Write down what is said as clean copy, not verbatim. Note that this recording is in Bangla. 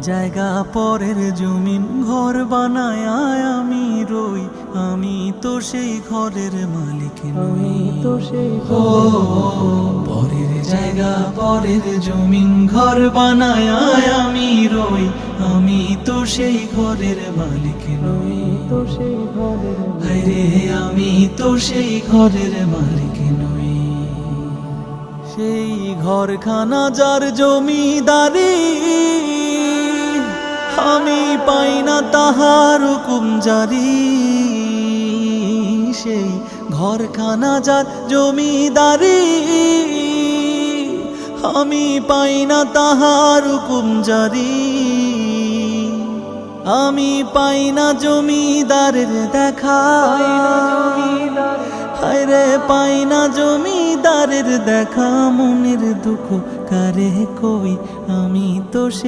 জায়গা পরের জমিন ঘর বানায় আমি রই, আমি তো সেই ঘরের মালিক নই। পরের জায়গা পরের জমিন ঘর বানায় আমি রই, আমি তো সেই ঘরের মালিক নই। হায়রে আমি তো সেই ঘরের মালিক নই। সেই ঘরখানা যার জমিদারি, আমি পাই না তাহার হুকুম জারি। সেই ঘরখানা যার জমিদারি, আমি পাই না তাহার হুকুম জারি। আমি পাই না জমিদারের দেখা, হায়রে পাই না জমিদারের দেখা। মনের দুঃখ কারে কই, আমি তো